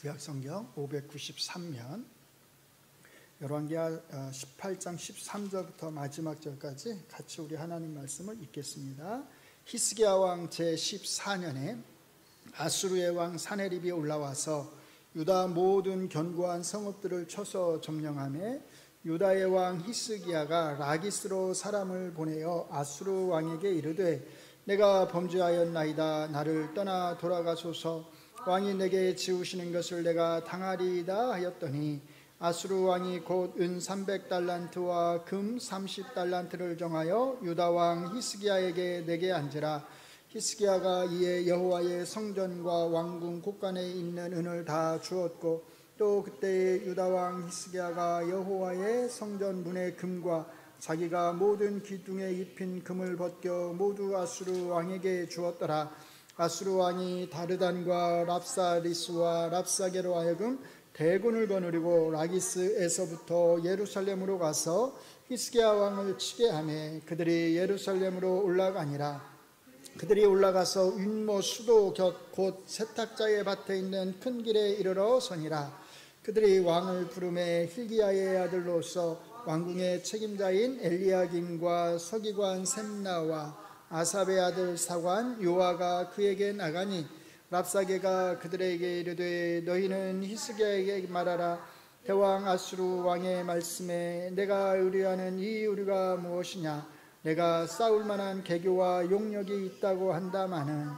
구약성경 593면 열왕기하 18장 13절부터 마지막 절까지 같이 우리 하나님 말씀을 읽겠습니다. 히스기야 왕 제14년에 아수르의 왕 사네립이 올라와서 유다 모든 견고한 성읍들을 쳐서 점령하며 유다의 왕 히스기야가 라기스로 사람을 보내어 아수르 왕에게 이르되 내가 범죄하였나이다. 나를 떠나 돌아가소서. 왕이 내게 지우시는 것을 내가 당하리이다 하였더니 아수르 왕이 곧 은 300달란트와 금 30달란트를 정하여 유다 왕 히스기야에게 내게 앉으라. 히스기야가 이에 여호와의 성전과 왕궁 곳간에 있는 은을 다 주었고 또 그때에 유다 왕 히스기야가 여호와의 성전 문의 금과 자기가 모든 기둥에 입힌 금을 벗겨 모두 아수르 왕에게 주었더라. 아수르 왕이 다르단과 랍사리스와 랍사게로 하여금 대군을 거느리고 라기스에서부터 예루살렘으로 가서 히스기야 왕을 치게 하매 그들이 예루살렘으로 올라가니라. 그들이 올라가서 윗모 수도 곁 곧 세탁자의 밭에 있는 큰 길에 이르러 서니라. 그들이 왕을 부르매 hil기야의 아들로서 왕궁의 책임자인 엘리야김과 서기관 셈나와 아삽의 아들 사관 요아가 그에게 나가니 랍사게가 그들에게 이르되 너희는 히스기야에게 말하라. 대왕 아수르 왕의 말씀에 내가 의뢰하는 이 의뢰가 무엇이냐. 내가 싸울 만한 계교와 용력이 있다고 한다마는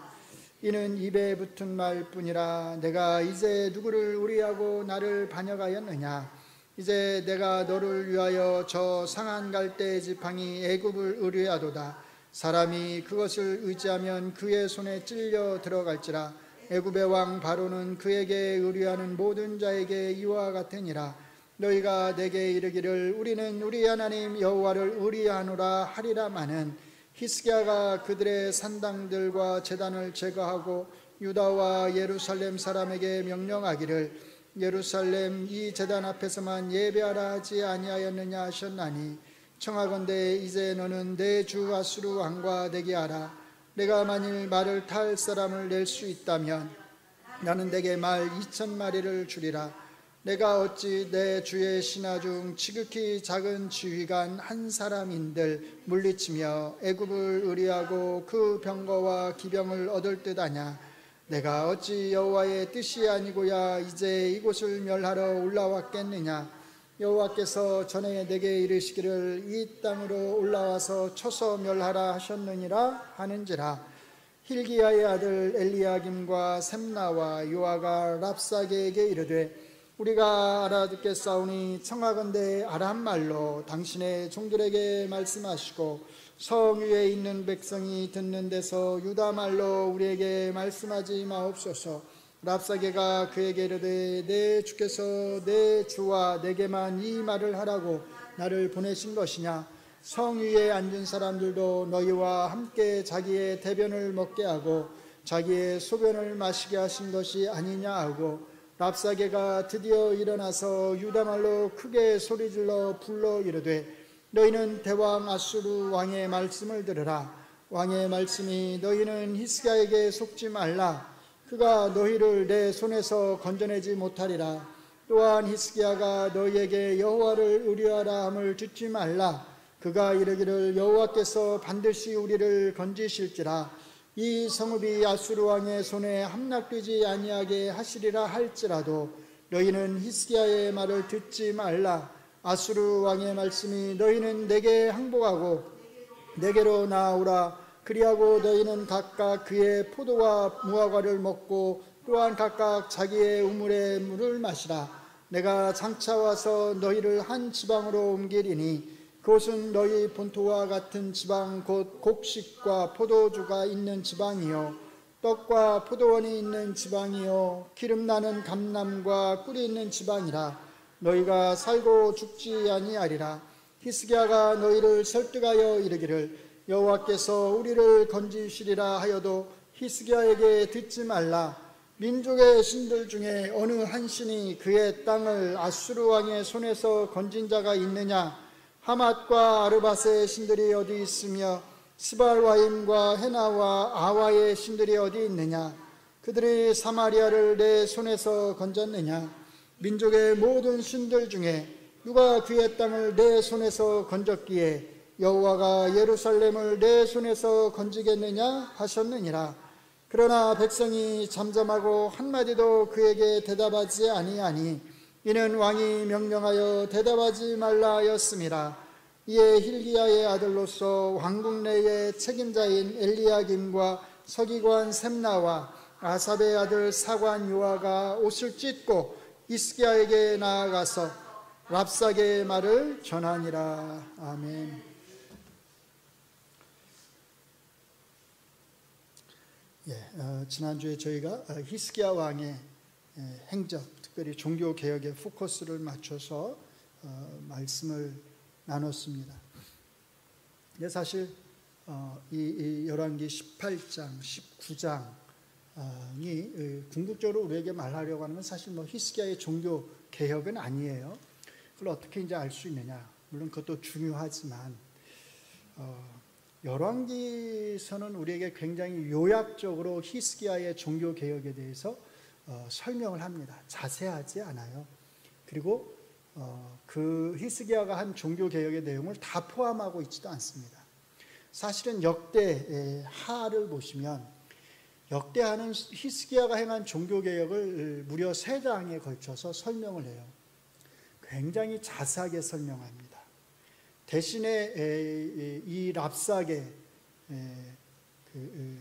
이는 입에 붙은 말뿐이라. 내가 이제 누구를 의뢰하고 나를 반역하였느냐. 이제 내가 너를 위하여 저 상한 갈대 지팡이 애굽을 의뢰하도다. 사람이 그것을 의지하면 그의 손에 찔려 들어갈지라. 애굽의 왕 바로는 그에게 의뢰하는 모든 자에게 이와 같으니라. 너희가 내게 이르기를 우리는 우리 하나님 여호와를 의뢰하노라 하리라마는 히스기야가 그들의 산당들과 제단을 제거하고 유다와 예루살렘 사람에게 명령하기를 예루살렘 이 제단 앞에서만 예배하라 하지 아니하였느냐 하셨나니 청하건대 이제 너는 내 주 아수르 왕과 내게 하라. 내가 만일 말을 탈 사람을 낼 수 있다면 나는 내게 말 2,000마리를 주리라. 내가 어찌 내 주의 신하 중 지극히 작은 지휘관 한 사람인들 물리치며 애굽을 의뢰하고 그 병거와 기병을 얻을 듯 하냐. 내가 어찌 여호와의 뜻이 아니고야 이제 이곳을 멸하러 올라왔겠느냐. 여호와께서 전에 내게 이르시기를 이 땅으로 올라와서 쳐서 멸하라 하셨느니라 하는지라. hil기야의 아들 엘리야김과 셈나와 요아가 랍사게에게 이르되 우리가 알아듣겠사오니 청하건대 아람 말로 당신의 종들에게 말씀하시고 성 위에 있는 백성이 듣는 데서 유다 말로 우리에게 말씀하지 마옵소서. 랍사게가 그에게 이르되 내 주께서 내 주와 내게만 이 말을 하라고 나를 보내신 것이냐. 성 위에 앉은 사람들도 너희와 함께 자기의 대변을 먹게 하고 자기의 소변을 마시게 하신 것이 아니냐 하고 랍사게가 드디어 일어나서 유다말로 크게 소리질러 불러 이르되 너희는 대왕 아수르 왕의 말씀을 들으라. 왕의 말씀이 너희는 히스기야에게 속지 말라. 그가 너희를 내 손에서 건져내지 못하리라. 또한 히스기야가 너희에게 여호와를 의뢰하라 함을 듣지 말라. 그가 이르기를 여호와께서 반드시 우리를 건지실지라. 이 성읍이 아수르 왕의 손에 함락되지 아니하게 하시리라 할지라도 너희는 히스기야의 말을 듣지 말라. 아수르 왕의 말씀이 너희는 내게 항복하고 내게로 나아오라. 그리하고 너희는 각각 그의 포도와 무화과를 먹고 또한 각각 자기의 우물의 물을 마시라. 내가 장차 와서 너희를 한 지방으로 옮기리니 그곳은 너희 본토와 같은 지방 곧 곡식과 포도주가 있는 지방이요 떡과 포도원이 있는 지방이요 기름나는 감람과 꿀이 있는 지방이라. 너희가 살고 죽지 아니하리라. 히스기야가 너희를 설득하여 이르기를 여호와께서 우리를 건지시리라 하여도 히스기야에게 듣지 말라. 민족의 신들 중에 어느 한 신이 그의 땅을 아수르 왕의 손에서 건진 자가 있느냐. 하맛과 아르밧의 신들이 어디 있으며 스발와임과 헤나와 아와의 신들이 어디 있느냐. 그들이 사마리아를 내 손에서 건졌느냐? 민족의 모든 신들 중에 누가 그의 땅을 내 손에서 건졌기에 여호와가 예루살렘을 내 손에서 건지겠느냐 하셨느니라. 그러나 백성이 잠잠하고 한마디도 그에게 대답하지 아니하니 이는 왕이 명령하여 대답하지 말라 하였음이라. 이에 hil기야의 아들로서 왕궁 내의 책임자인 엘리야김과 서기관 셈나와 아삽의 아들 사관 요아가 옷을 찢고 히스기야에게 나아가서 랍사게의 말을 전하니라. 아멘. 지난주에 저희가 히스기야 왕의 행적, 특별히 종교 개혁에 포커스를 맞춰서 말씀을 나눴습니다. 근데 사실 이 열왕기 18장, 19장이 궁극적으로 우리에게 말하려고 하는 건 사실 히스기야의 종교 개혁은 아니에요. 그걸 어떻게 이제 알 수 있느냐? 물론 그것도 중요하지만 열왕기서는 우리에게 굉장히 요약적으로 히스기야의 종교 개혁에 대해서 설명을 합니다. 자세하지 않아요. 그리고 그 히스기야가 한 종교 개혁의 내용을 다 포함하고 있지도 않습니다. 사실은 역대하를 보시면 역대하는 히스기야가 행한 종교 개혁을 무려 3장에 걸쳐서 설명을 해요. 굉장히 자세하게 설명합니다. 대신에 이 랍사게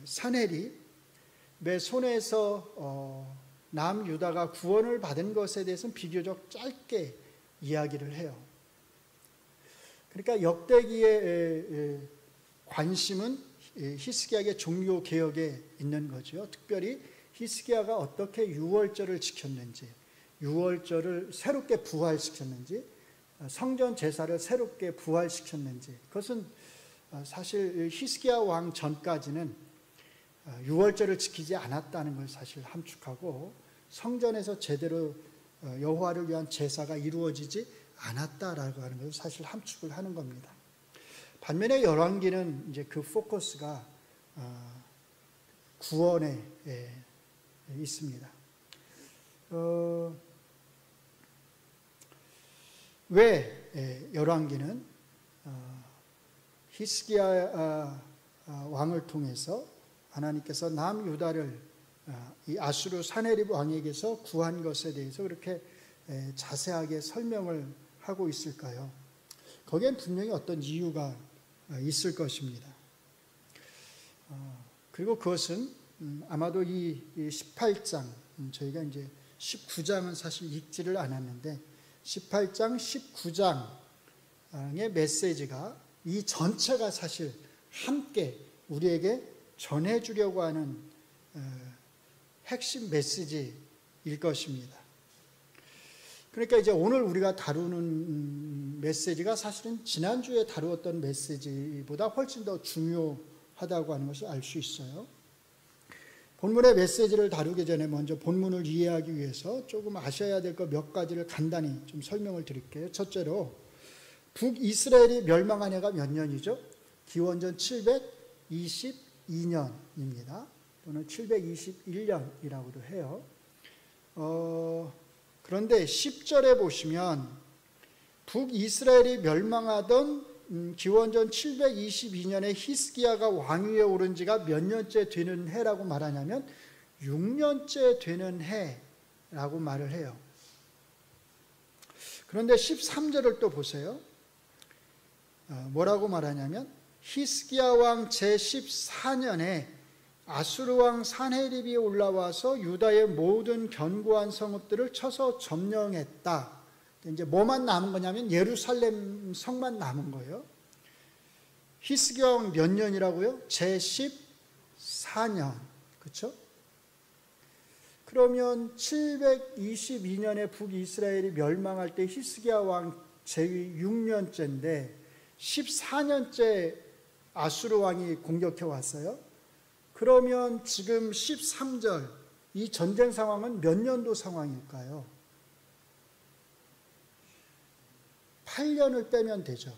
산헤립의 손에서 남유다가 구원을 받은 것에 대해서는 비교적 짧게 이야기를 해요. 그러니까 역대기의 관심은 히스기야의 종교 개혁에 있는 거죠. 특별히 히스기야가 어떻게 유월절을 지켰는지, 유월절을 새롭게 부활시켰는지, 성전 제사를 새롭게 부활시켰는지, 그것은 사실 히스기야 왕 전까지는 유월절을 지키지 않았다는 걸 사실 함축하고 성전에서 제대로 여호와를 위한 제사가 이루어지지 않았다라고 하는 것을 사실 함축을 하는 겁니다. 반면에 열왕기는 이제 그 포커스가 구원에 있습니다. 왜 열왕기는 히스기야 왕을 통해서 하나님께서 남유다를 이 아수르 산헤립 왕에게서 구한 것에 대해서 그렇게 자세하게 설명을 하고 있을까요? 거기엔 분명히 어떤 이유가 있을 것입니다. 그리고 그것은 아마도 이 18장, 저희가 이제 19장은 사실 읽지를 않았는데 18장, 19장의 메시지가 이 전체가 사실 함께 우리에게 전해주려고 하는 핵심 메시지일 것입니다. 그러니까 이제 오늘 우리가 다루는 메시지가 사실은 지난주에 다루었던 메시지보다 훨씬 더 중요하다고 하는 것을 알 수 있어요. 본문의 메시지를 다루기 전에 먼저 본문을 이해하기 위해서 조금 아셔야 될 것 몇 가지를 간단히 좀 설명을 드릴게요. 첫째로 북이스라엘이 멸망한 해가 몇 년이죠? 기원전 722년입니다. 또는 721년이라고도 해요. 그런데 10절에 보시면 북이스라엘이 멸망하던 기원전 722년에 히스기야가 왕위에 오른 지가 몇 년째 되는 해라고 말하냐면 6년째 되는 해라고 말을 해요. 그런데 13절을 또 보세요. 뭐라고 말하냐면 히스기야 왕 제14년에 아수르 왕 산헤립이 올라와서 유다의 모든 견고한 성읍들을 쳐서 점령했다. 이제 뭐만 남은 거냐면 예루살렘 성만 남은 거예요. 히스기야 왕 몇 년이라고요? 제14년. 그렇죠? 그러면 722년에 북이스라엘이 멸망할 때 히스기야 왕 제위 6년째인데 14년째 아수르 왕이 공격해 왔어요. 그러면 지금 13절 이 전쟁 상황은 몇 년도 상황일까요? 8년을 빼면 되죠.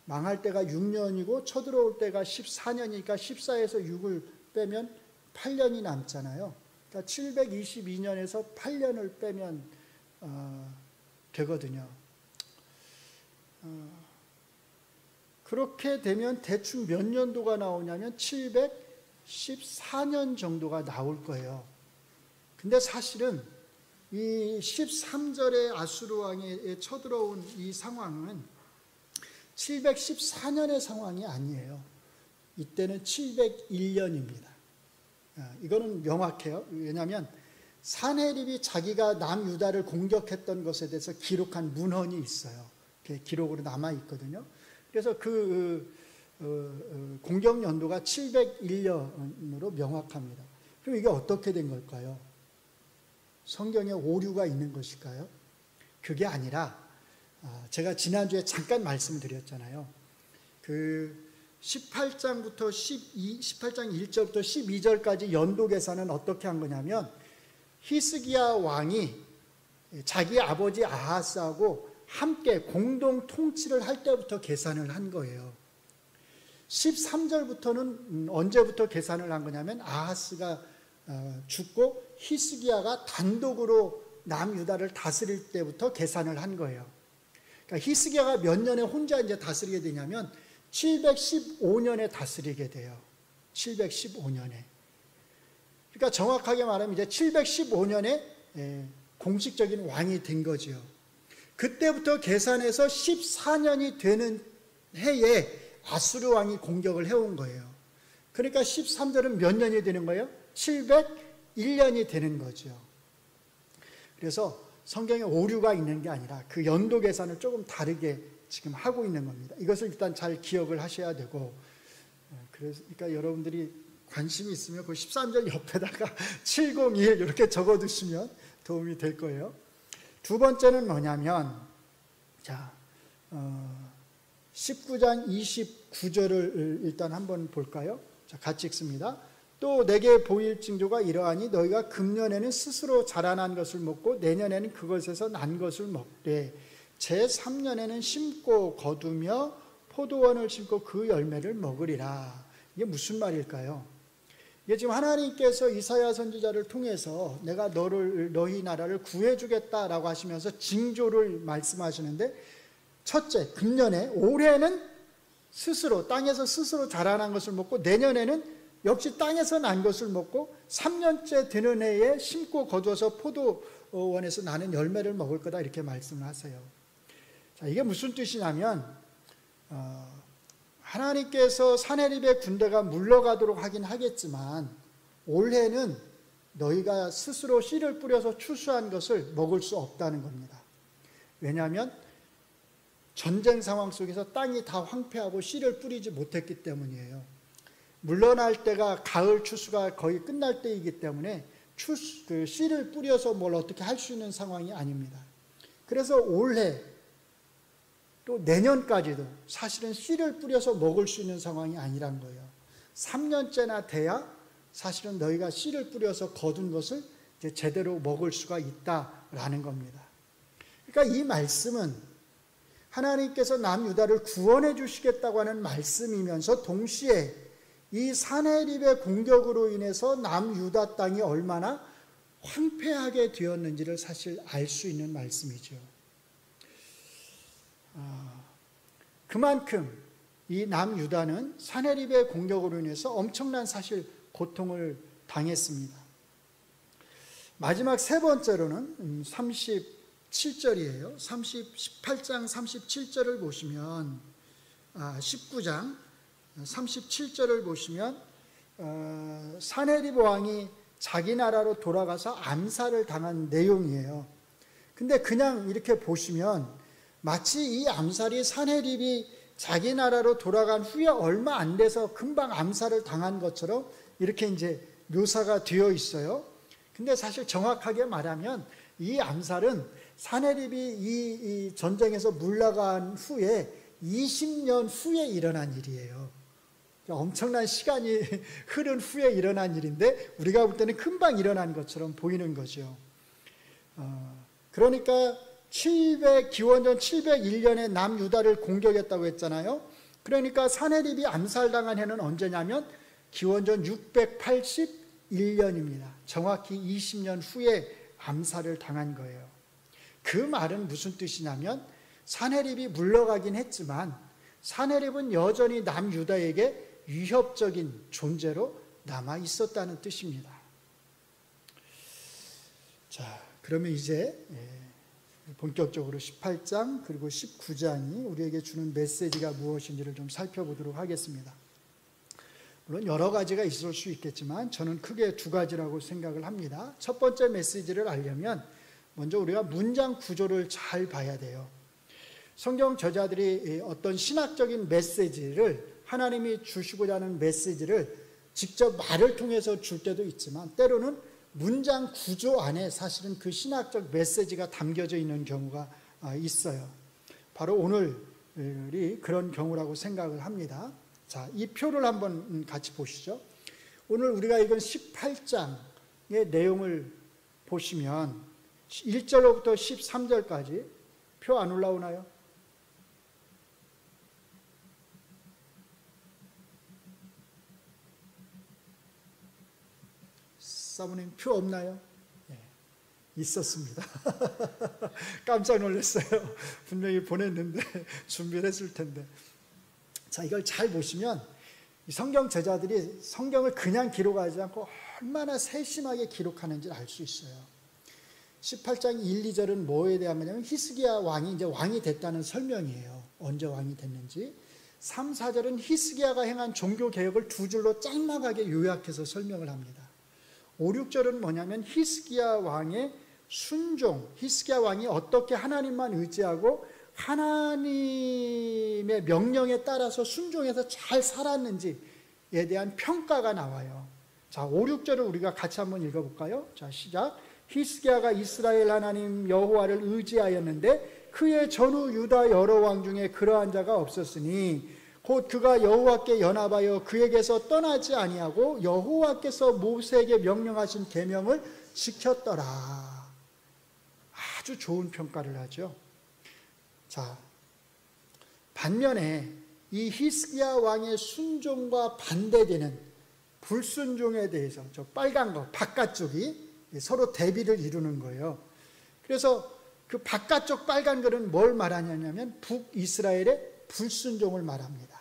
망할 때가 6년이고 쳐들어올 때가 14년이니까 14에서 6을 빼면 8년이 남잖아요. 그러니까 722년에서 8년을 빼면 되거든요. 그렇게 되면 대충 몇 년도가 나오냐면 714년 정도가 나올 거예요. 근데 사실은 이 13절의 아수르 왕에 쳐들어온 이 상황은 714년의 상황이 아니에요. 이때는 701년입니다. 이거는 명확해요. 왜냐하면 산헤립이 자기가 남유다를 공격했던 것에 대해서 기록한 문헌이 있어요. 기록으로 남아 있거든요. 그래서 그 공격 연도가 701년으로 명확합니다. 그럼 이게 어떻게 된 걸까요? 성경에 오류가 있는 것일까요? 그게 아니라 제가 지난주에 잠깐 말씀드렸잖아요. 그 18장부터 18장 1절부터 12절까지 연도 계산은 어떻게 한 거냐면 히스기야 왕이 자기 아버지 아하스하고 함께 공동 통치를 할 때부터 계산을 한 거예요. 13절부터는 언제부터 계산을 한 거냐면 아하스가 죽고 히스기야가 단독으로 남유다를 다스릴 때부터 계산을 한 거예요. 그러니까 히스기야가 몇 년에 혼자 이제 다스리게 되냐면 715년에 다스리게 돼요. 715년에. 그러니까 정확하게 말하면 이제 715년에 공식적인 왕이 된 거죠. 그때부터 계산해서 14년이 되는 해에 아수르 왕이 공격을 해온 거예요. 그러니까 13절은 몇 년이 되는 거예요? 701년이 되는 거죠. 그래서 성경에 오류가 있는 게 아니라 그 연도 계산을 조금 다르게 지금 하고 있는 겁니다. 이것을 일단 잘 기억을 하셔야 되고, 그러니까 여러분들이 관심이 있으면 그 13절 옆에다가 701 이렇게 적어두시면 도움이 될 거예요. 두 번째는 뭐냐면, 자, 19장 29절을 일단 한번 볼까요? 자, 같이 읽습니다. 또 내게 보일 징조가 이러하니 너희가 금년에는 스스로 자라난 것을 먹고 내년에는 그것에서 난 것을 먹되 제3년에는 심고 거두며 포도원을 심고 그 열매를 먹으리라. 이게 무슨 말일까요? 이게 지금 하나님께서 이사야 선지자를 통해서 내가 너희 나라를 구해주겠다라고 하시면서 징조를 말씀하시는데, 첫째, 금년에 올해는 스스로 땅에서 스스로 자라난 것을 먹고 내년에는 역시 땅에서 난 것을 먹고 3년째 되는 해에 심고 거두어서 포도원에서 나는 열매를 먹을 거다, 이렇게 말씀을 하세요. 자, 이게 무슨 뜻이냐면 하나님께서 산헤립의 군대가 물러가도록 하긴 하겠지만 올해는 너희가 스스로 씨를 뿌려서 추수한 것을 먹을 수 없다는 겁니다. 왜냐하면 전쟁 상황 속에서 땅이 다 황폐하고 씨를 뿌리지 못했기 때문이에요. 물러날 때가 가을 추수가 거의 끝날 때이기 때문에 그 씨를 뿌려서 뭘 어떻게 할 수 있는 상황이 아닙니다. 그래서 올해 또 내년까지도 사실은 씨를 뿌려서 먹을 수 있는 상황이 아니란 거예요. 3년째나 돼야 사실은 너희가 씨를 뿌려서 거둔 것을 이제 제대로 먹을 수가 있다라는 겁니다. 그러니까 이 말씀은 하나님께서 남유다를 구원해 주시겠다고 하는 말씀이면서 동시에 이 산헤립의 공격으로 인해서 남유다 땅이 얼마나 황폐하게 되었는지를 사실 알 수 있는 말씀이죠. 그만큼 이 남유다는 산헤립의 공격으로 인해서 엄청난 사실 고통을 당했습니다. 마지막 세 번째로는 37절이에요. 18장 37절을 보시면 19장 37절을 보시면 산헤립 왕이 자기 나라로 돌아가서 암살을 당한 내용이에요. 근데 그냥 이렇게 보시면 마치 이 암살이 산헤립이 자기 나라로 돌아간 후에 얼마 안 돼서 금방 암살을 당한 것처럼 이렇게 이제 묘사가 되어 있어요. 근데 사실 정확하게 말하면 이 암살은 산헤립이 이 전쟁에서 물러간 후에 20년 후에 일어난 일이에요. 엄청난 시간이 흐른 후에 일어난 일인데 우리가 볼 때는 금방 일어난 것처럼 보이는 거죠. 그러니까 기원전 701년에 남유다를 공격했다고 했잖아요. 그러니까 산헤립이 암살당한 해는 언제냐면 기원전 1년입니다. 정확히 20년 후에 암살을 당한 거예요. 그 말은 무슨 뜻이냐면 산헤립이 물러가긴 했지만 산헤립은 여전히 남유다에게 위협적인 존재로 남아 있었다는 뜻입니다. 자, 그러면 이제 본격적으로 18장 그리고 19장이 우리에게 주는 메시지가 무엇인지를 좀 살펴보도록 하겠습니다. 물론 여러 가지가 있을 수 있겠지만 저는 크게 두 가지라고 생각을 합니다. 첫 번째 메시지를 알려면 먼저 우리가 문장 구조를 잘 봐야 돼요. 성경 저자들이 어떤 신학적인 메시지를 하나님이 주시고자 하는 메시지를 직접 말을 통해서 줄 때도 있지만 때로는 문장 구조 안에 사실은 그 신학적 메시지가 담겨져 있는 경우가 있어요. 바로 오늘이 그런 경우라고 생각을 합니다. 자, 이 표를 한번 같이 보시죠. 오늘 우리가 읽은 18장의 내용을 보시면 1절로부터 13절까지 표 안 올라오나요? 사모님 표 없나요? 네, 있었습니다. 깜짝 놀랐어요. 분명히 보냈는데 준비를 했을 텐데. 자, 이걸 잘 보시면 성경 제자들이 성경을 그냥 기록하지 않고 얼마나 세심하게 기록하는지를 알 수 있어요. 18장 1, 2절은 뭐에 대한 거냐면 히스기야 왕이 이제 왕이 됐다는 설명이에요. 언제 왕이 됐는지. 3, 4절은 히스기야가 행한 종교 개혁을 두 줄로 짤막하게 요약해서 설명을 합니다. 5, 6절은 뭐냐면 히스기야 왕의 순종, 히스기야 왕이 어떻게 하나님만 의지하고 하나님의 명령에 따라서 순종해서 잘 살았는지에 대한 평가가 나와요. 자, 5, 6절을 우리가 같이 한번 읽어볼까요? 자, 시작. 히스기야가 이스라엘 하나님 여호와를 의지하였는데 그의 전후 유다 여러 왕 중에 그러한 자가 없었으니 곧 그가 여호와께 연합하여 그에게서 떠나지 아니하고 여호와께서 모세에게 명령하신 계명을 지켰더라. 아주 좋은 평가를 하죠. 자, 반면에 이 히스기야 왕의 순종과 반대되는 불순종에 대해서 저 빨간 거 바깥쪽이 서로 대비를 이루는 거예요. 그래서 그 바깥쪽 빨간 거는 뭘 말하냐면 북이스라엘의 불순종을 말합니다.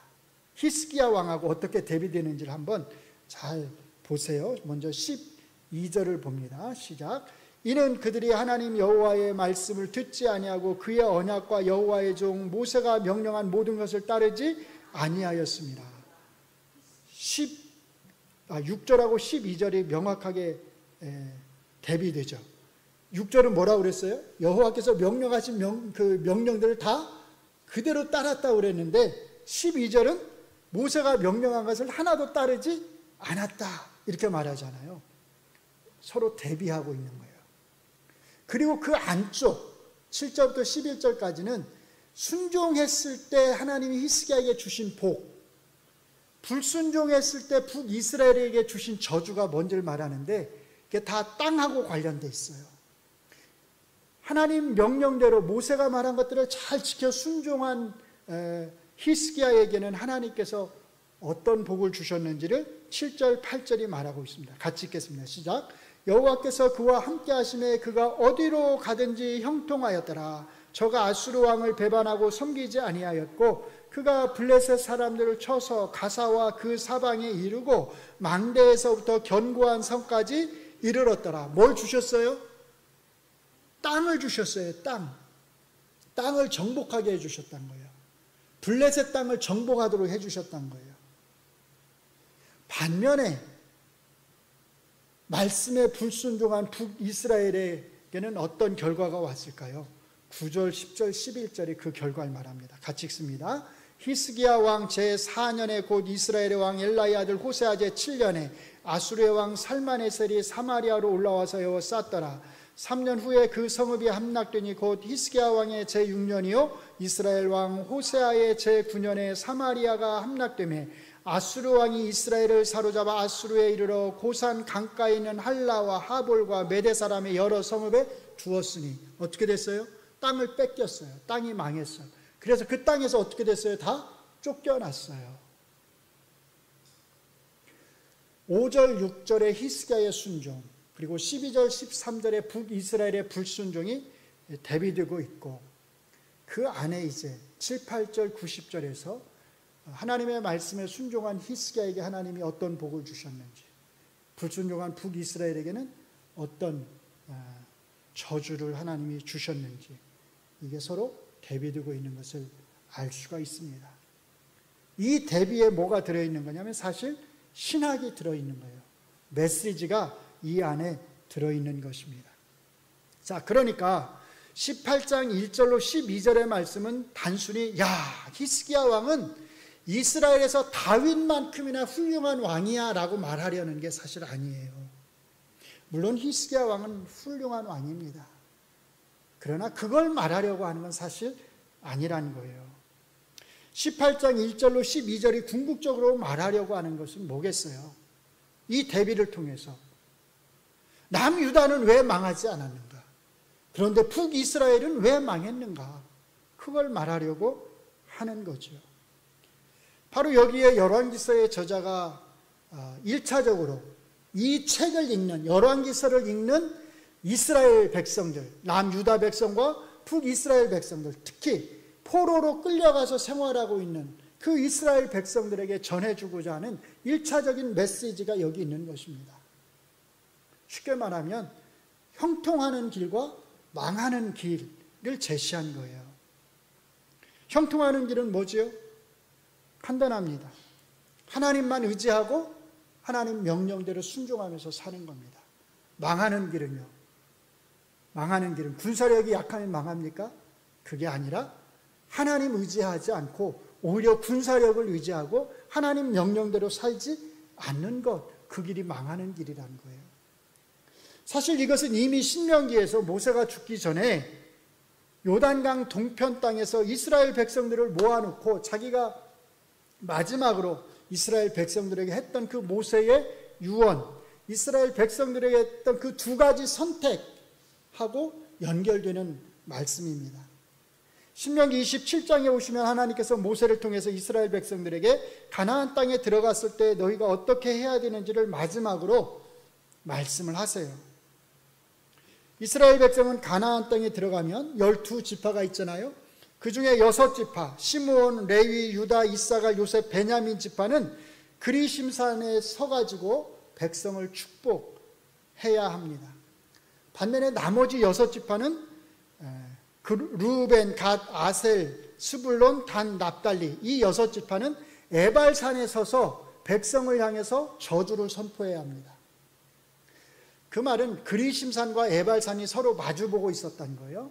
히스기야 왕하고 어떻게 대비되는지를 한번 잘 보세요. 먼저 12절을 봅니다. 시작. 이는 그들이 하나님 여호와의 말씀을 듣지 아니하고 그의 언약과 여호와의 종 모세가 명령한 모든 것을 따르지 아니하였습니다. 6절하고 12절이 명확하게 대비되죠. 6절은 뭐라고 그랬어요? 여호와께서 명령하신 그 명령들을 다 그대로 따랐다고 그랬는데 12절은 모세가 명령한 것을 하나도 따르지 않았다 이렇게 말하잖아요. 서로 대비하고 있는 거예요. 그리고 그 안쪽 7절부터 11절까지는 순종했을 때 하나님이 히스기야에게 주신 복, 불순종했을 때 북이스라엘에게 주신 저주가 뭔지를 말하는데 이게 다 땅하고 관련돼 있어요. 하나님 명령대로 모세가 말한 것들을 잘 지켜 순종한 히스기야에게는 하나님께서 어떤 복을 주셨는지를 7절, 8절이 말하고 있습니다. 같이 읽겠습니다. 시작. 여호와께서 그와 함께 하심에 그가 어디로 가든지 형통하였더라. 저가 아수르 왕을 배반하고 섬기지 아니하였고 그가 블레셋 사람들을 쳐서 가사와 그 사방에 이르고 망대에서부터 견고한 성까지 이르렀더라. 뭘 주셨어요? 땅을 주셨어요. 땅을 정복하게 해주셨다는 거예요. 블레셋 땅을 정복하도록 해주셨다는 거예요. 반면에 말씀에 불순종한 북이스라엘에게는 어떤 결과가 왔을까요? 9절, 10절, 11절이 그 결과를 말합니다. 같이 읽습니다. 히스기야 왕 제4년에 곧 이스라엘의 왕 엘라의 아들 호세아 제7년에 아수르의 왕 살마네셀이 사마리아로 올라와서 에워쌌더라. 3년 후에 그 성읍이 함락되니 곧 히스기야 왕의 제6년이요 이스라엘 왕 호세아의 제9년에 사마리아가 함락되매 아수르 왕이 이스라엘을 사로잡아 아수르에 이르러 고산 강가에 있는 할라와 하볼과 메대 사람의 여러 성읍에 주었으니 어떻게 됐어요? 땅을 뺏겼어요. 땅이 망했어요. 그래서 그 땅에서 어떻게 됐어요? 다 쫓겨났어요. 5절, 6절의 히스기야의 순종, 그리고 12절, 13절의 북이스라엘의 불순종이 대비되고 있고, 그 안에 이제 7, 8절, 90절에서 하나님의 말씀에 순종한 히스기야에게 하나님이 어떤 복을 주셨는지, 불순종한 북이스라엘에게는 어떤 저주를 하나님이 주셨는지, 이게 서로 대비되고 있는 것을 알 수가 있습니다. 이 대비에 뭐가 들어있는 거냐면 사실 신학이 들어있는 거예요. 메시지가 이 안에 들어있는 것입니다. 자, 그러니까 18장 1절로 12절의 말씀은 단순히 야, 히스기야 왕은 이스라엘에서 다윗만큼이나 훌륭한 왕이야 라고 말하려는 게 사실 아니에요. 물론 히스기야 왕은 훌륭한 왕입니다. 그러나 그걸 말하려고 하는 건 사실 아니라는 거예요. 18장 1절로 12절이 궁극적으로 말하려고 하는 것은 뭐겠어요? 이 대비를 통해서 남유다는 왜 망하지 않았는가? 그런데 북이스라엘은 왜 망했는가? 그걸 말하려고 하는 거죠. 바로 여기에 열왕기서의 저자가 1차적으로 이 책을 읽는, 열왕기서를 읽는 이스라엘 백성들, 남유다 백성과 북이스라엘 백성들, 특히 포로로 끌려가서 생활하고 있는 그 이스라엘 백성들에게 전해주고자 하는 1차적인 메시지가 여기 있는 것입니다. 쉽게 말하면 형통하는 길과 망하는 길을 제시한 거예요. 형통하는 길은 뭐지요? 간단합니다. 하나님만 의지하고 하나님 명령대로 순종하면서 사는 겁니다. 망하는 길은요? 망하는 길은 군사력이 약하면 망합니까? 그게 아니라 하나님 의지하지 않고 오히려 군사력을 의지하고 하나님 명령대로 살지 않는 것, 그 길이 망하는 길이라는 거예요. 사실 이것은 이미 신명기에서 모세가 죽기 전에 요단강 동편 땅에서 이스라엘 백성들을 모아놓고 자기가 마지막으로 이스라엘 백성들에게 했던 그 모세의 유언, 이스라엘 백성들에게 했던 그 두 가지 선택하고 연결되는 말씀입니다. 신명기 27장에 오시면 하나님께서 모세를 통해서 이스라엘 백성들에게 가나안 땅에 들어갔을 때 너희가 어떻게 해야 되는지를 마지막으로 말씀을 하세요. 이스라엘 백성은 가나안 땅에 들어가면 12지파가 있잖아요. 그 중에 6지파, 시므온, 레위, 유다, 이사갈, 요셉, 베냐민 지파는 그리심산에 서가지고 백성을 축복해야 합니다. 반면에 나머지 6지파는 루벤, 갓, 아셀, 스불론, 단, 납달리, 이 6지파는 에발산에 서서 백성을 향해서 저주를 선포해야 합니다. 그 말은 그리심산과 에발산이 서로 마주보고 있었다는 거예요.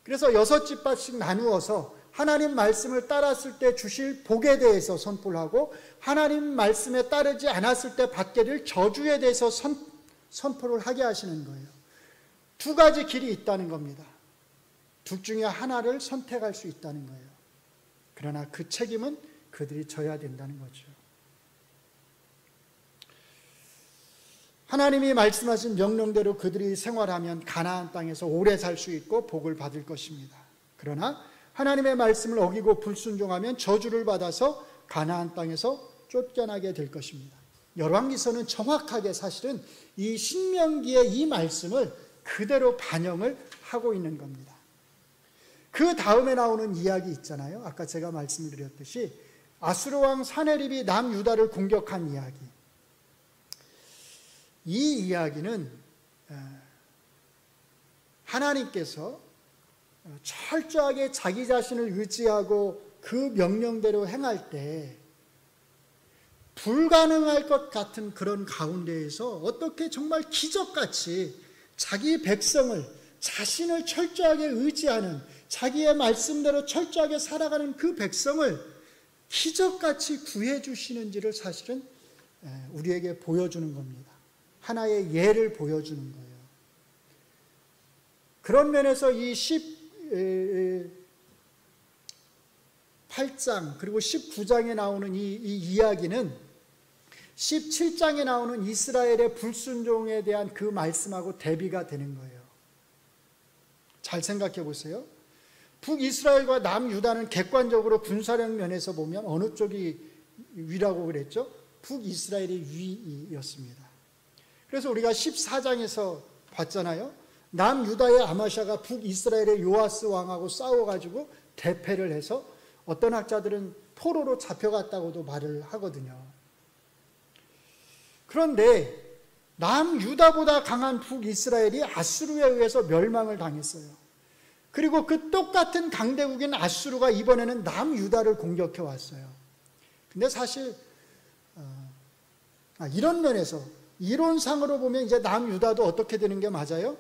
그래서 6지파씩 나누어서 하나님 말씀을 따랐을 때 주실 복에 대해서 선포를 하고 하나님 말씀에 따르지 않았을 때 받게 될 저주에 대해서 선포를 하게 하시는 거예요. 두 가지 길이 있다는 겁니다. 둘 중에 하나를 선택할 수 있다는 거예요. 그러나 그 책임은 그들이 져야 된다는 거죠. 하나님이 말씀하신 명령대로 그들이 생활하면 가나안 땅에서 오래 살 수 있고 복을 받을 것입니다. 그러나 하나님의 말씀을 어기고 불순종하면 저주를 받아서 가나안 땅에서 쫓겨나게 될 것입니다. 열왕기서는 정확하게 사실은 이 신명기의 이 말씀을 그대로 반영을 하고 있는 겁니다. 그 다음에 나오는 이야기 있잖아요. 아까 제가 말씀드렸듯이 아수르 왕 사네립이 남유다를 공격한 이야기. 이 이야기는 하나님께서 철저하게 자기 자신을 의지하고 그 명령대로 행할 때 불가능할 것 같은 그런 가운데에서 어떻게 정말 기적같이 자기 백성을, 자신을 철저하게 의지하는, 자기의 말씀대로 철저하게 살아가는 그 백성을 기적같이 구해 주시는지를 사실은 우리에게 보여주는 겁니다. 하나의 예를 보여주는 거예요. 그런 면에서 이 18장 그리고 19장에 나오는 이 이야기는 17장에 나오는 이스라엘의 불순종에 대한 그 말씀하고 대비가 되는 거예요. 잘 생각해 보세요. 북이스라엘과 남유다는 객관적으로 군사력 면에서 보면 어느 쪽이 위라고 그랬죠? 북이스라엘의 위였습니다. 그래서 우리가 14장에서 봤잖아요. 남유다의 아마샤가 북이스라엘의 요아스 왕하고 싸워가지고 대패를 해서 어떤 학자들은 포로로 잡혀갔다고도 말을 하거든요. 그런데 남유다보다 강한 북이스라엘이 아수르에 의해서 멸망을 당했어요. 그리고 그 똑같은 강대국인 아수르가 이번에는 남유다를 공격해 왔어요. 근데 사실 이런 면에서 이론상으로 보면 이제 남유다도 어떻게 되는 게 맞아요?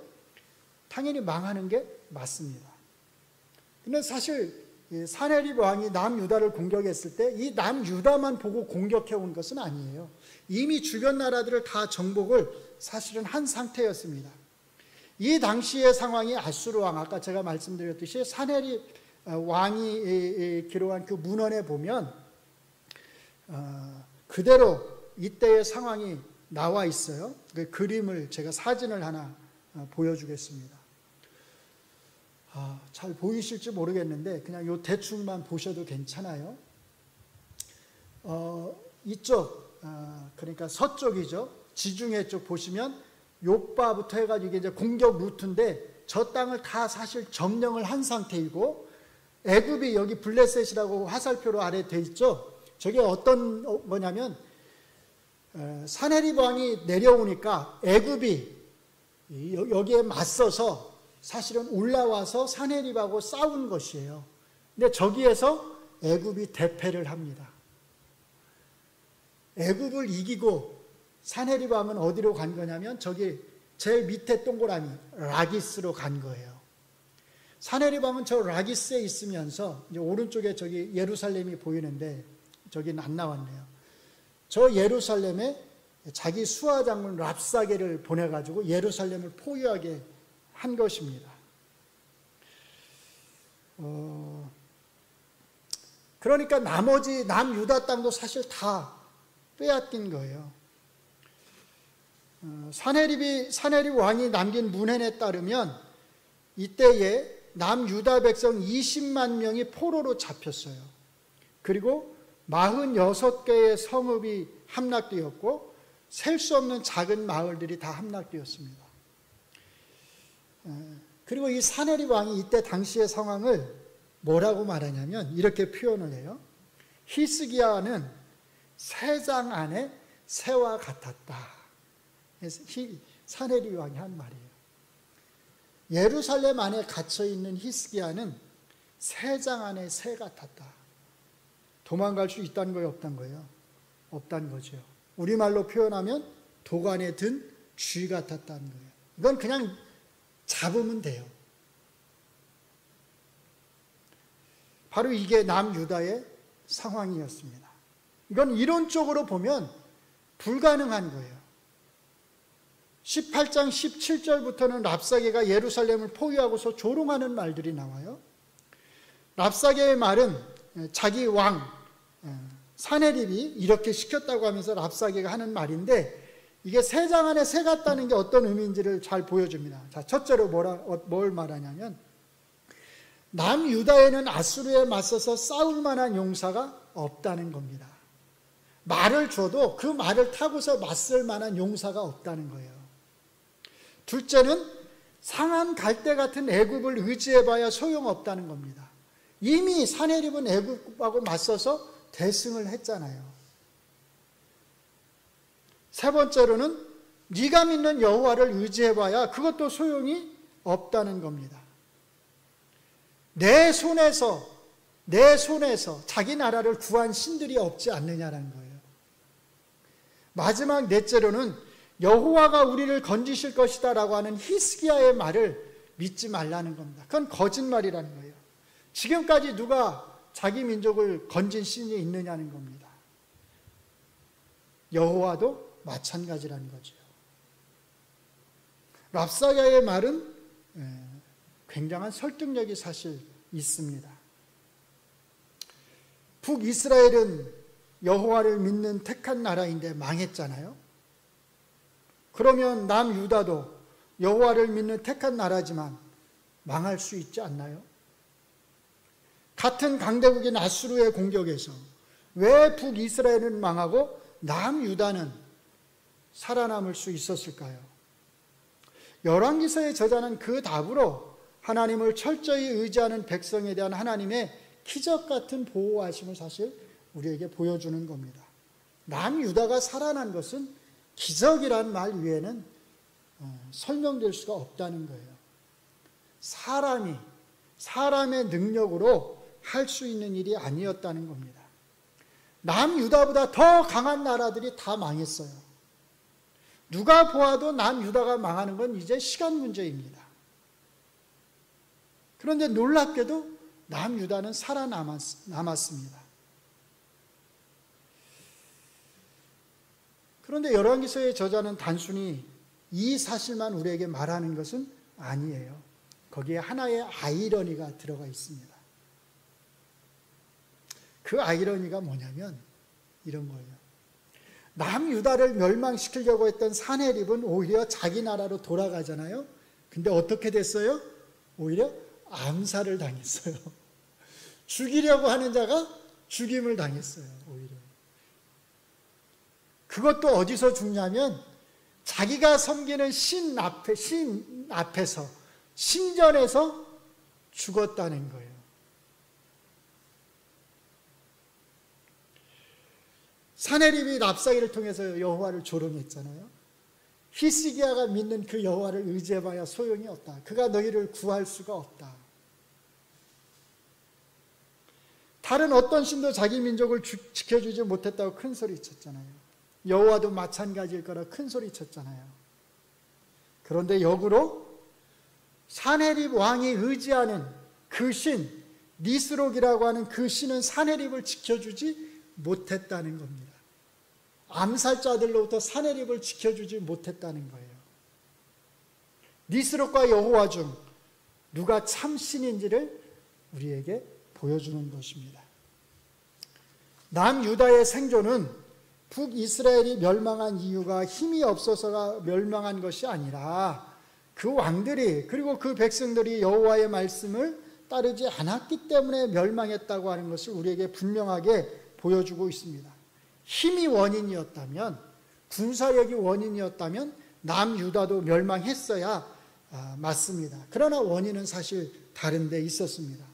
당연히 망하는 게 맞습니다. 근데 사실 사네립 왕이 남유다를 공격했을 때 이 남유다만 보고 공격해 온 것은 아니에요. 이미 주변 나라들을 다 정복을 사실은 한 상태였습니다. 이 당시의 상황이 아수르 왕, 아까 제가 말씀드렸듯이 사네립 왕이 기록한 그 문헌에 보면 그대로 이때의 상황이 나와 있어요. 그 그림을 제가 사진을 하나 보여주겠습니다. 잘 보이실지 모르겠는데 그냥 요 대충만 보셔도 괜찮아요. 이쪽 그러니까 서쪽이죠. 지중해 쪽 보시면 요바부터 해가지고 이게 이제 공격 루트인데 저 땅을 다 사실 점령을 한 상태이고 애굽이 여기 블레셋이라고 화살표로 아래 돼 있죠. 저게 어떤 거냐면 사네립 왕이 내려오니까 애굽이 여기에 맞서서 사실은 올라와서 사네립하고 싸운 것이에요. 근데 저기에서 애굽이 대패를 합니다. 애굽을 이기고 사네립 왕은 어디로 간 거냐면 저기 제일 밑에 동그라미 라기스로 간 거예요. 사네립 왕은 저 라기스에 있으면서 이제 오른쪽에 저기 예루살렘이 보이는데 저기는 안 나왔네요. 저 예루살렘에 자기 수하장군 랍사게를 보내가지고 예루살렘을 포위하게 한 것입니다. 그러니까 나머지 남유다 땅도 사실 다 빼앗긴 거예요. 사네립 왕이 남긴 문헌에 따르면 이때에 남유다 백성 20만 명이 포로로 잡혔어요. 그리고 46개의 성읍이 함락되었고 셀 수 없는 작은 마을들이 다 함락되었습니다. 그리고 이 사네립 왕이 이때 당시의 상황을 뭐라고 말하냐면 이렇게 표현을 해요. 히스기야는 새장 안에 새와 같았다. 사네립 왕이 한 말이에요. 예루살렘 안에 갇혀있는 히스기야는 새장 안에 새 같았다. 도망갈 수 있다는 거예요, 없다는 거예요? 없다는 거죠. 우리말로 표현하면 도관에 든 쥐 같았다는 거예요. 이건 그냥 잡으면 돼요. 바로 이게 남유다의 상황이었습니다. 이건 이론적으로 보면 불가능한 거예요. 18장 17절부터는 랍사게가 예루살렘을 포위하고서 조롱하는 말들이 나와요. 랍사게의 말은 자기 왕 사네립이 이렇게 시켰다고 하면서 랍사게가 하는 말인데 이게 새장 안에 새 같다는 게 어떤 의미인지를 잘 보여줍니다. 자, 첫째로 뭘 말하냐면 남유다에는 아수르에 맞서서 싸울 만한 용사가 없다는 겁니다. 말을 줘도 그 말을 타고서 맞설 만한 용사가 없다는 거예요. 둘째는 상한 갈대 같은 애굽을 의지해봐야 소용없다는 겁니다. 이미 사네립은 애굽하고 맞서서 대승을 했잖아요. 세 번째로는 네가 믿는 여호와를 의지해봐야 그것도 소용이 없다는 겁니다. 내 손에서 자기 나라를 구한 신들이 없지 않느냐라는 거예요. 마지막 넷째로는 여호와가 우리를 건지실 것이다 라고 하는 히스기야의 말을 믿지 말라는 겁니다. 그건 거짓말이라는 거예요. 지금까지 누가 자기 민족을 건진 신이 있느냐는 겁니다. 여호와도 마찬가지라는 거죠. 랍사게의 말은 굉장한 설득력이 사실 있습니다. 북이스라엘은 여호와를 믿는 택한 나라인데 망했잖아요. 그러면 남유다도 여호와를 믿는 택한 나라지만 망할 수 있지 않나요? 같은 강대국인 아수르의 공격에서 왜 북이스라엘은 망하고 남유다는 살아남을 수 있었을까요? 열왕기서의 저자는 그 답으로 하나님을 철저히 의지하는 백성에 대한 하나님의 기적 같은 보호하심을 사실 우리에게 보여주는 겁니다. 남유다가 살아난 것은 기적이란 말 외에는 설명될 수가 없다는 거예요. 사람의 능력으로 할 수 있는 일이 아니었다는 겁니다. 남유다보다 더 강한 나라들이 다 망했어요. 누가 보아도 남유다가 망하는 건 이제 시간 문제입니다. 그런데 놀랍게도 남유다는 살아남았습니다. 그런데 열왕기서의 저자는 단순히 이 사실만 우리에게 말하는 것은 아니에요. 거기에 하나의 아이러니가 들어가 있습니다. 그 아이러니가 뭐냐면 이런 거예요. 남유다를 멸망시키려고 했던 사네립은 오히려 자기 나라로 돌아가잖아요. 근데 어떻게 됐어요? 오히려 암살을 당했어요. 죽이려고 하는 자가 죽임을 당했어요. 오히려. 그것도 어디서 죽냐면 자기가 섬기는 신 앞에서, 신전에서 죽었다는 거예요. 사네립이 랍사기를 통해서 여호와를 조롱했잖아요. 히스기야가 믿는 그 여호와를 의지해봐야 소용이 없다. 그가 너희를 구할 수가 없다. 다른 어떤 신도 자기 민족을 지켜주지 못했다고 큰 소리 쳤잖아요. 여호와도 마찬가지일 거라 큰 소리 쳤잖아요. 그런데 역으로 사네립 왕이 의지하는 그 신, 니스록이라고 하는 그 신은 사네립을 지켜주지 못했다는 겁니다. 암살자들로부터 사네립을 지켜주지 못했다는 거예요. 니스록과 여호와 중 누가 참 신인지를 우리에게 보여주는 것입니다. 남유다의 생존은 북이스라엘이 멸망한 이유가 힘이 없어서가 멸망한 것이 아니라 그 왕들이 그리고 그 백성들이 여호와의 말씀을 따르지 않았기 때문에 멸망했다고 하는 것을 우리에게 분명하게 보여주고 있습니다. 힘이 원인이었다면, 군사력이 원인이었다면 남유다도 멸망했어야 맞습니다. 그러나 원인은 사실 다른 데 있었습니다.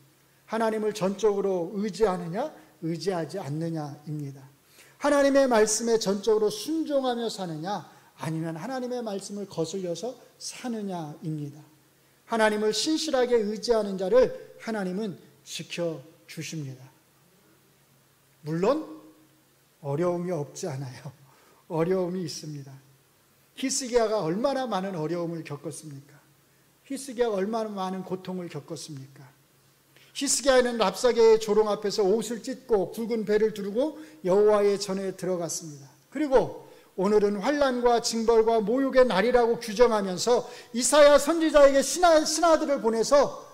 하나님을 전적으로 의지하느냐 의지하지 않느냐입니다. 하나님의 말씀에 전적으로 순종하며 사느냐 아니면 하나님의 말씀을 거슬려서 사느냐입니다. 하나님을 신실하게 의지하는 자를 하나님은 지켜주십니다. 물론 어려움이 없지 않아요. 어려움이 있습니다. 히스기야가 얼마나 많은 어려움을 겪었습니까? 히스기야가 얼마나 많은 고통을 겪었습니까? 히스기야는 랍사게의 조롱 앞에서 옷을 찢고 굵은 배를 두르고 여호와의 전에 들어갔습니다. 그리고 오늘은 환난과 징벌과 모욕의 날이라고 규정하면서 이사야 선지자에게 신하들을 보내서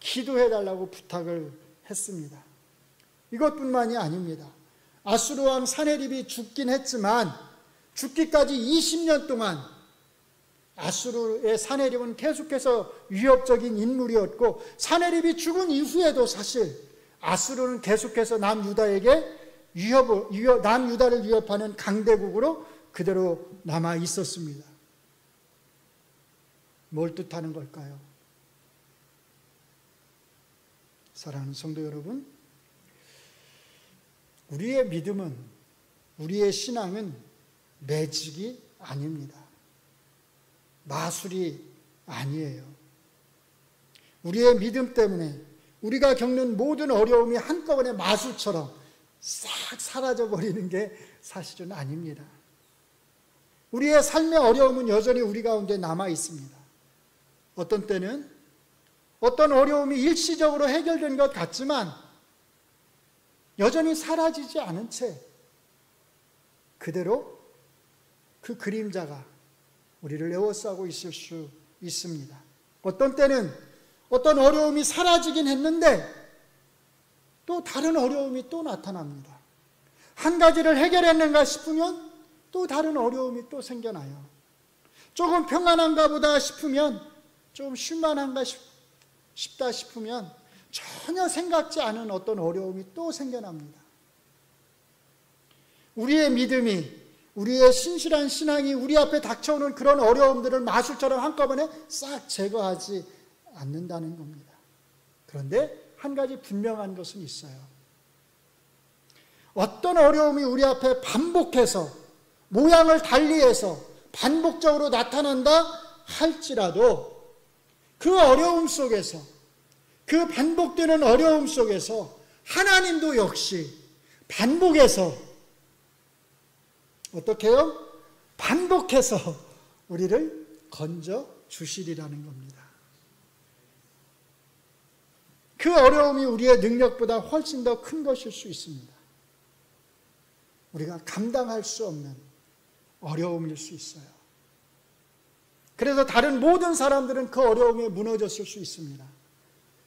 기도해달라고 부탁을 했습니다. 이것뿐만이 아닙니다. 아수르 왕 사네립이 죽긴 했지만 죽기까지 20년 동안 아수르의 사네립은 계속해서 위협적인 인물이었고 사네립이 죽은 이후에도 사실 아수르는 계속해서 남유다를 위협하는 강대국으로 그대로 남아 있었습니다. 뭘 뜻하는 걸까요? 사랑하는 성도 여러분, 우리의 믿음은, 우리의 신앙은 매직이 아닙니다. 마술이 아니에요. 우리의 믿음 때문에 우리가 겪는 모든 어려움이 한꺼번에 마술처럼 싹 사라져버리는 게 사실은 아닙니다. 우리의 삶의 어려움은 여전히 우리 가운데 남아 있습니다. 어떤 때는 어떤 어려움이 일시적으로 해결된 것 같지만 여전히 사라지지 않은 채 그대로 그 그림자가 우리를 에워싸고 있을 수 있습니다. 어떤 때는 어떤 어려움이 사라지긴 했는데 또 다른 어려움이 또 나타납니다. 한 가지를 해결했는가 싶으면 또 다른 어려움이 또 생겨나요. 조금 평안한가 보다 싶으면 좀 쉴만한가 싶다 싶으면 전혀 생각지 않은 어떤 어려움이 또 생겨납니다. 우리의 믿음이, 우리의 신실한 신앙이 우리 앞에 닥쳐오는 그런 어려움들을 마술처럼 한꺼번에 싹 제거하지 않는다는 겁니다. 그런데 한 가지 분명한 것은 있어요. 어떤 어려움이 우리 앞에 반복해서 모양을 달리해서 반복적으로 나타난다 할지라도 그 어려움 속에서, 그 반복되는 어려움 속에서 하나님도 역시 반복해서 어떻게 해요? 반복해서 우리를 건져 주시리라는 겁니다. 그 어려움이 우리의 능력보다 훨씬 더 큰 것일 수 있습니다. 우리가 감당할 수 없는 어려움일 수 있어요. 그래서 다른 모든 사람들은 그 어려움에 무너졌을 수 있습니다.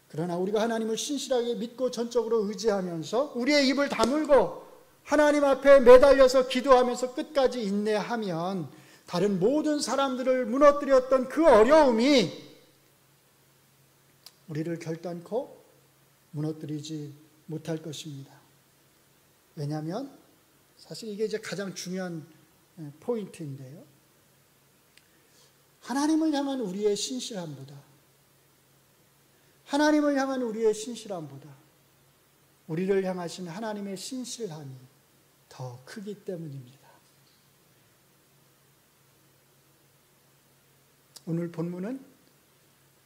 그러나 우리가 하나님을 신실하게 믿고 전적으로 의지하면서 우리의 입을 다물고 하나님 앞에 매달려서 기도하면서 끝까지 인내하면 다른 모든 사람들을 무너뜨렸던 그 어려움이 우리를 결단코 무너뜨리지 못할 것입니다. 왜냐하면 사실 이게 이제 가장 중요한 포인트인데요. 하나님을 향한 우리의 신실함보다, 하나님을 향한 우리의 신실함보다 우리를 향하신 하나님의 신실함이 더 크기 때문입니다. 오늘 본문은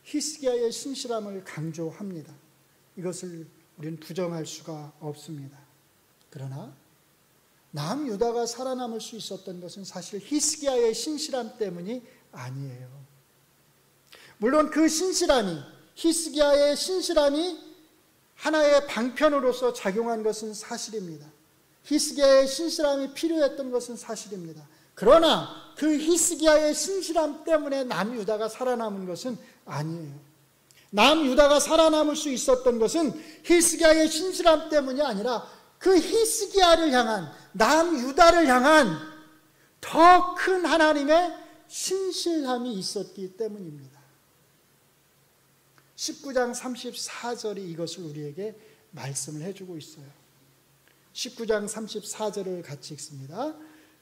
히스기야의 신실함을 강조합니다. 이것을 우리는 부정할 수가 없습니다. 그러나 남유다가 살아남을 수 있었던 것은 사실 히스기야의 신실함 때문이 아니에요. 물론 그 신실함이, 히스기야의 신실함이 하나의 방편으로서 작용한 것은 사실입니다. 히스기야의 신실함이 필요했던 것은 사실입니다. 그러나 그 히스기야의 신실함 때문에 남유다가 살아남은 것은 아니에요. 남유다가 살아남을 수 있었던 것은 히스기야의 신실함 때문이 아니라 그 히스기야를 향한, 남유다를 향한 더 큰 하나님의 신실함이 있었기 때문입니다. 19장 34절이 이것을 우리에게 말씀을 해주고 있어요. 19장 34절을 같이 읽습니다.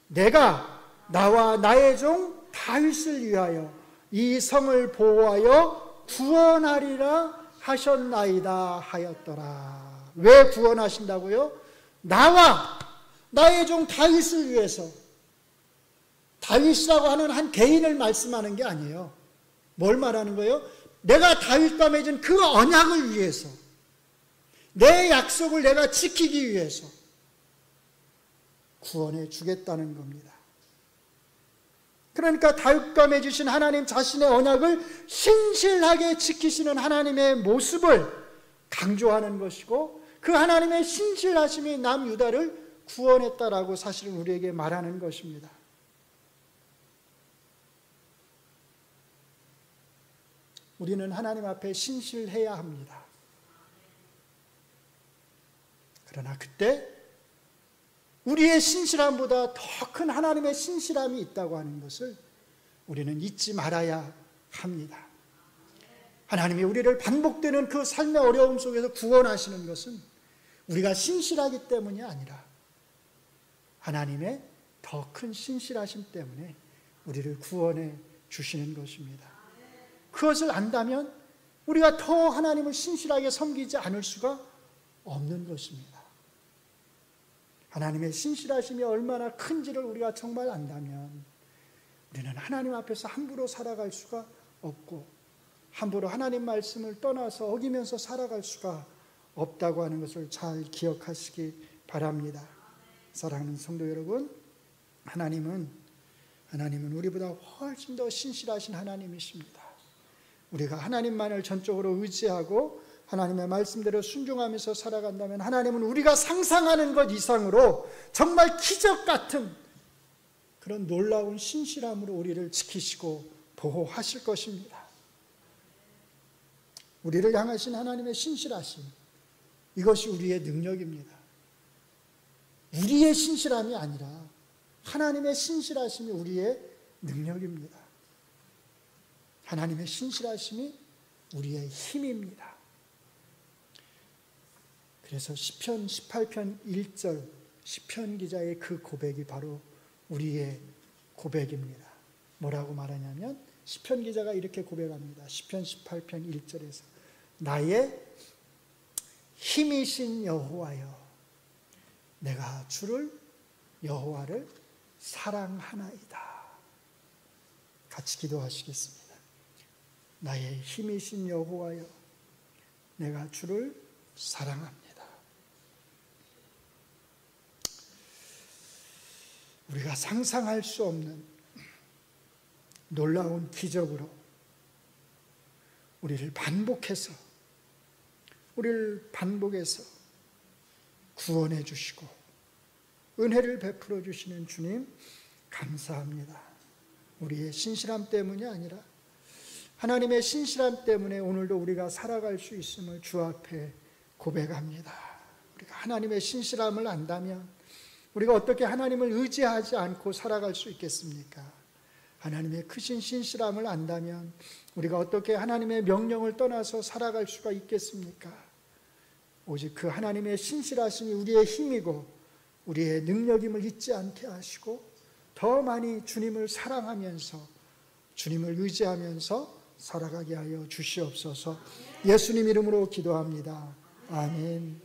내가 나와 나의 종 다윗을 위하여 이 성을 보호하여 구원하리라 하셨나이다 하였더라. 왜 구원하신다고요? 나와 나의 종 다윗을 위해서. 다윗이라고 하는 한 개인을 말씀하는 게 아니에요. 뭘 말하는 거예요? 내가 다윗과 맺은 그 언약을 위해서, 내 약속을 내가 지키기 위해서 구원해 주겠다는 겁니다. 그러니까 다윗과 맺으신 하나님 자신의 언약을 신실하게 지키시는 하나님의 모습을 강조하는 것이고, 그 하나님의 신실하심이 남유다를 구원했다라고 사실은 우리에게 말하는 것입니다. 우리는 하나님 앞에 신실해야 합니다. 그러나 그때 우리의 신실함보다 더 큰 하나님의 신실함이 있다고 하는 것을 우리는 잊지 말아야 합니다. 하나님이 우리를 반복되는 그 삶의 어려움 속에서 구원하시는 것은 우리가 신실하기 때문이 아니라 하나님의 더 큰 신실하심 때문에 우리를 구원해 주시는 것입니다. 그것을 안다면 우리가 더 하나님을 신실하게 섬기지 않을 수가 없는 것입니다. 하나님의 신실하심이 얼마나 큰지를 우리가 정말 안다면 우리는 하나님 앞에서 함부로 살아갈 수가 없고, 함부로 하나님 말씀을 떠나서 어기면서 살아갈 수가 없다고 하는 것을 잘 기억하시기 바랍니다. 사랑하는 성도 여러분, 하나님은 우리보다 훨씬 더 신실하신 하나님이십니다. 우리가 하나님만을 전적으로 의지하고 하나님의 말씀대로 순종하면서 살아간다면 하나님은 우리가 상상하는 것 이상으로 정말 기적 같은 그런 놀라운 신실함으로 우리를 지키시고 보호하실 것입니다. 우리를 향하신 하나님의 신실하심, 이것이 우리의 능력입니다. 우리의 신실함이 아니라 하나님의 신실하심이 우리의 능력입니다. 하나님의 신실하심이 우리의 힘입니다. 그래서 시편 18편 1절 시편 기자의 그 고백이 바로 우리의 고백입니다. 뭐라고 말하냐면 시편 기자가 이렇게 고백합니다. 시편 18편 1절에서 나의 힘이신 여호와여, 내가 주를 여호와를 사랑하나이다. 같이 기도하시겠습니다. 나의 힘이신 여호와여, 내가 주를 사랑합니다. 우리가 상상할 수 없는 놀라운 기적으로 우리를 반복해서 구원해 주시고 은혜를 베풀어 주시는 주님 감사합니다. 우리의 신실함 때문이 아니라 하나님의 신실함 때문에 오늘도 우리가 살아갈 수 있음을 주 앞에 고백합니다. 우리가 하나님의 신실함을 안다면 우리가 어떻게 하나님을 의지하지 않고 살아갈 수 있겠습니까? 하나님의 크신 신실함을 안다면 우리가 어떻게 하나님의 명령을 떠나서 살아갈 수가 있겠습니까? 오직 그 하나님의 신실하심이 우리의 힘이고 우리의 능력임을 잊지 않게 하시고 더 많이 주님을 사랑하면서 주님을 의지하면서 살아가게 하여 주시옵소서. 예수님 이름으로 기도합니다. 아멘.